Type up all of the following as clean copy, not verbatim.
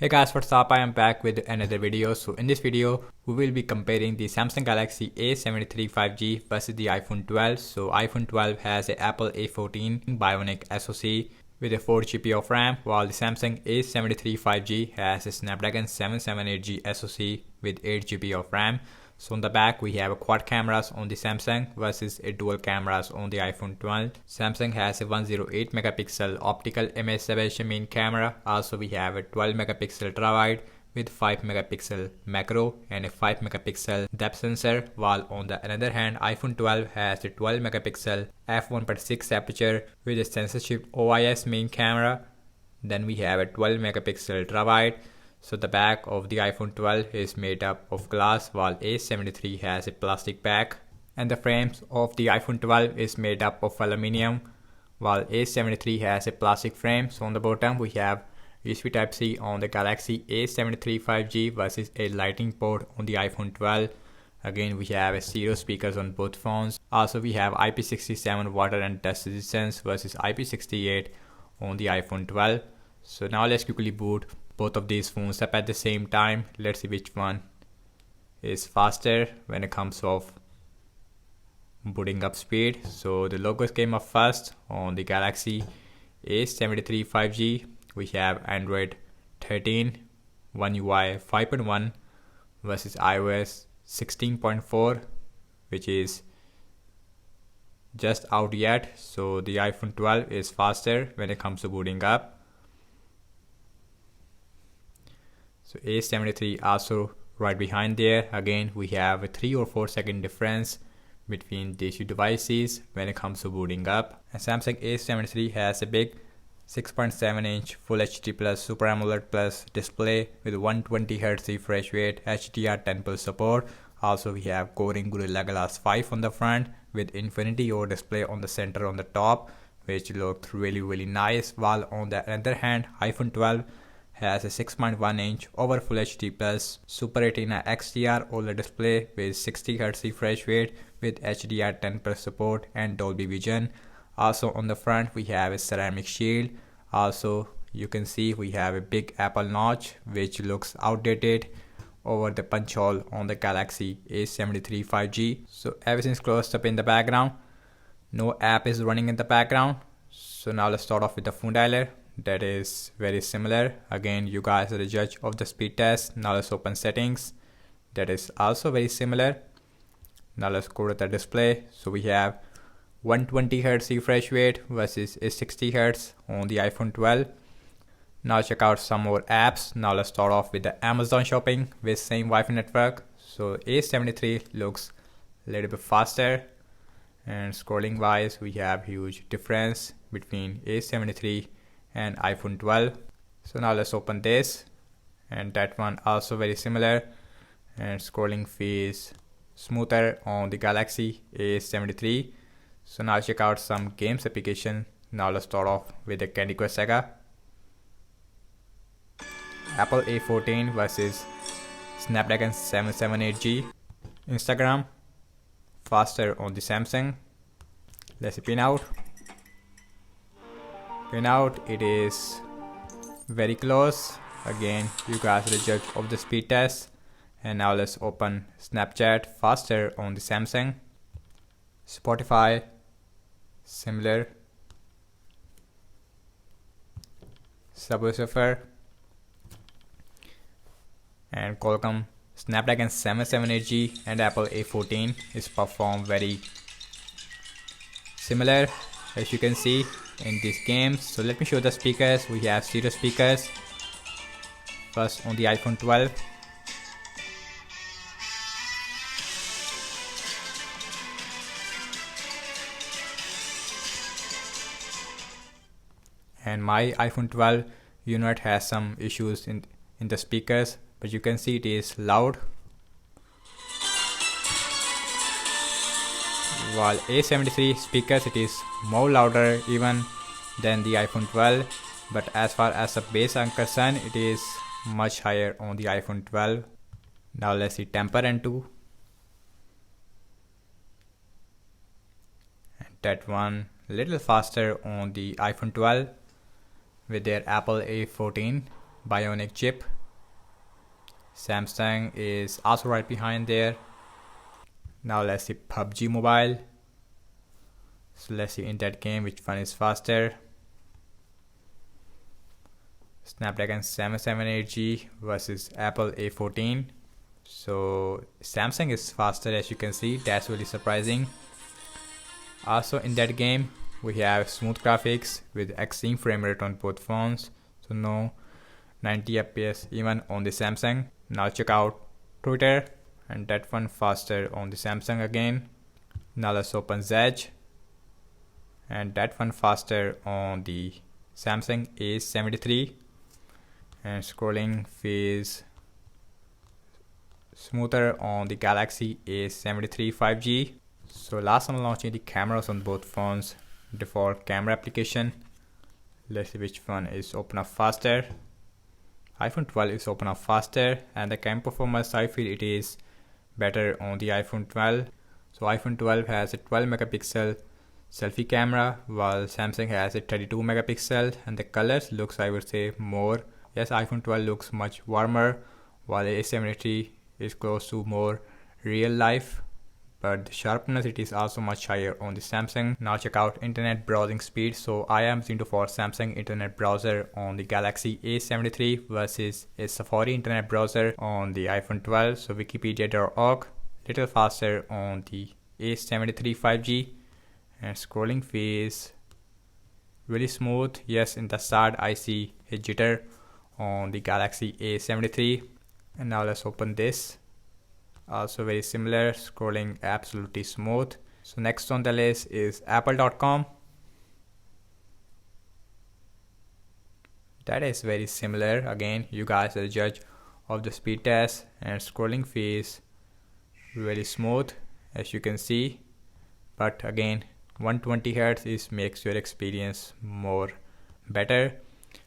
Hey guys, what's up? I am back with another video. So in this video, we will be comparing the Samsung Galaxy A73 5G versus the iPhone 12. So iPhone 12 has a Apple A14 Bionic SoC with a 4GB of RAM, while the Samsung A73 5G has a Snapdragon 778G SoC with 8GB of RAM. So on the back we have a quad cameras on the Samsung versus a dual cameras on the iPhone 12. Samsung has a 108 megapixel optical image separation main camera. Also we have a 12 megapixel ultra-wide with 5 megapixel macro and a 5 megapixel depth sensor, while on the other hand iPhone 12 has a 12 megapixel f1.6 aperture with a sensor shift OIS main camera. Then we have a 12 megapixel ultra-wide. So the back of the iPhone 12 is made up of glass, while A73 has a plastic back, and the frames of the iPhone 12 is made up of aluminium, while A73 has a plastic frame. So on the bottom we have USB Type-C on the Galaxy A73 5G versus a Lightning port on the iPhone 12. Again we have a stereo speakers on both phones. Also we have IP67 water and dust resistance versus IP68 on the iPhone 12. So now let's quickly boot both of these phones up at the same time. Let's see which one is faster when it comes of booting up speed. So the logos came up first on the Galaxy A73 5G. We have Android 13, OneUI 5.1 versus iOS 16.4, which is just out yet. So the iPhone 12 is faster when it comes to booting up. So A73 also right behind there. Again we have a 3 or 4 second difference between these two devices when it comes to booting up. And Samsung A73 has a big 6.7-inch Full HD Plus Super AMOLED Plus display with 120Hz refresh rate, HDR10 Plus support. Also we have Corning Gorilla Glass 5 on the front with Infinity O display on the center on the top, which looked really nice. While on the other hand iPhone 12 has a 6.1-inch over Full HD Plus Super Retina XDR OLED display with 60Hz refresh rate with HDR10 Plus support and Dolby Vision. Also on the front we have a ceramic shield. Also you can see we have a big Apple notch which looks outdated over the punch hole on the Galaxy A73 5G. So everything's closed up in the background. No app is running in the background. So now let's start off with the phone dialer. That is very similar. Again you guys are the judge of the speed test. Now let's open settings. That is also very similar. Now let's go to the display. So we have 120Hz refresh rate versus a 60Hz on the iPhone 12. Now check out some more apps. Now let's start off with the Amazon shopping with same Wi-Fi network. So A73 looks a little bit faster, and scrolling wise we have huge difference between A73 and iPhone 12. So now let's open this, and that one also very similar, and scrolling feels smoother on the Galaxy A73. So now check out some games application. Now let's start off with the Candy Crush Saga. Apple A14 versus Snapdragon 778G. Instagram faster on the Samsung. Let's see pin out. Pin out, it is very close. Again you guys are the judge of the speed test. And now let's open Snapchat, faster on the Samsung. Spotify similar. Subway Surfer and Qualcomm Snapdragon 778G and Apple A14 is performed very similar as you can see in these games. So let me show the speakers. We have stereo speakers first on the iPhone 12. And my iPhone 12 unit has some issues in the speakers, but you can see it is loud, while A73 speakers it is more louder even than the iPhone 12, but as far as the bass are concerned it is much higher on the iPhone 12. Now let's see temper and 2, and that one little faster on the iPhone 12 with their Apple A14 bionic chip. Samsung is also right behind there. Now let's see PUBG Mobile. So let's see in that game which one is faster. Snapdragon 778G versus Apple A14. So Samsung is faster, as you can see. That's really surprising. Also in that game we have smooth graphics with extreme frame rate on both phones. So no 90 FPS even on the Samsung. Now check out Twitter, and that one faster on the Samsung again. Now let's open Zedge, and that one faster on the Samsung A73, and scrolling feels smoother on the Galaxy A73 5G. So last I'm launching the cameras on both phones, default camera application. Let's see which one is open up faster. iPhone 12 is open up faster, and the camera performance I feel it is better on the iPhone 12. So iPhone 12 has a 12 megapixel selfie camera, while Samsung has a 32 megapixel, and the colors looks, I would say, more. Yes, iPhone 12 looks much warmer, while A73 is close to more real life, but the sharpness it is also much higher on the Samsung. Now check out internet browsing speed. So I am using for Samsung internet browser on the Galaxy A73 versus a Safari internet browser on the iPhone 12. So wikipedia.org, little faster on the A73 5G, and scrolling feels really smooth. Yes, in the start I see a jitter on the Galaxy A73. And now let's open this. Also very similar, scrolling absolutely smooth. So next on the list is apple.com. That is very similar. Again, you guys are the judge of the speed test, and scrolling feels really smooth, as you can see. But again, 120 Hz is makes your experience more better.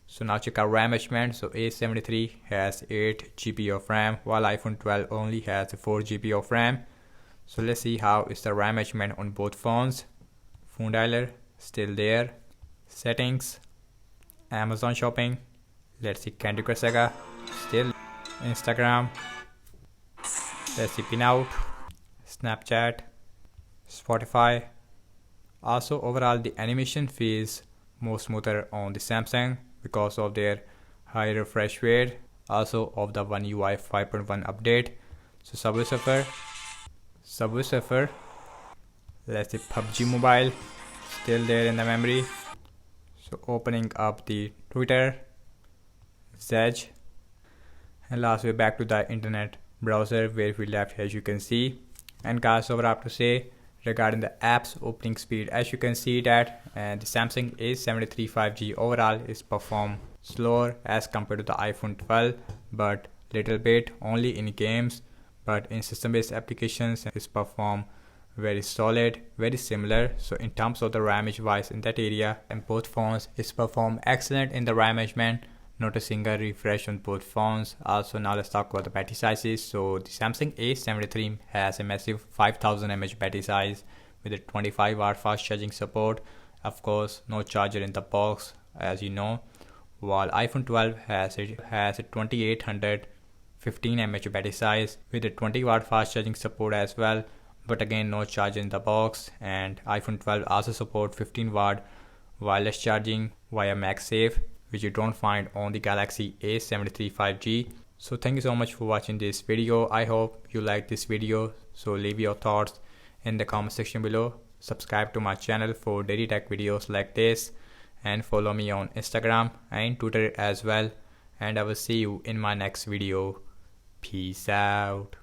So now check out RAM management. So A73 has 8 GB of RAM, while iPhone 12 only has 4 GB of RAM. So let's see how is the RAM management on both phones. Phone dialer still there. Settings, Amazon shopping. Let's see Candy Crush Saga still. Instagram. Let's see Pinout, Snapchat, Spotify. Also overall the animation feels more smoother on the Samsung because of their high refresh rate, also of the OneUI 5.1 update. So Subway Surfer, let's say PUBG Mobile, still there in the memory. So opening up the Twitter, Zedge, and last we're back to the internet browser where we left, as you can see. And guys, over I have to say regarding the apps opening speed, as you can see that the Samsung A73 5G overall is perform slower as compared to the iPhone 12, but little bit only in games, but in system based applications is perform very solid, very similar. So in terms of the RAM wise in that area, and both phones is perform excellent in the RAM management, not a single refresh on both phones. Also now let's talk about the battery sizes. So the Samsung A73 has a massive 5000 mAh battery size with a 25 watt fast charging support. Of course, no charger in the box, as you know, while iPhone 12 has a 2815 mAh battery size with a 20 watt fast charging support as well, but again no charger in the box. And iPhone 12 also support 15 watt wireless charging via MagSafe, which you don't find on the Galaxy A73 5G. So thank you so much for watching this video. I hope you like this video. So leave your thoughts in the comment section below. Subscribe to my channel for daily tech videos like this, and follow me on Instagram and Twitter as well. And I will see you in my next video. Peace out.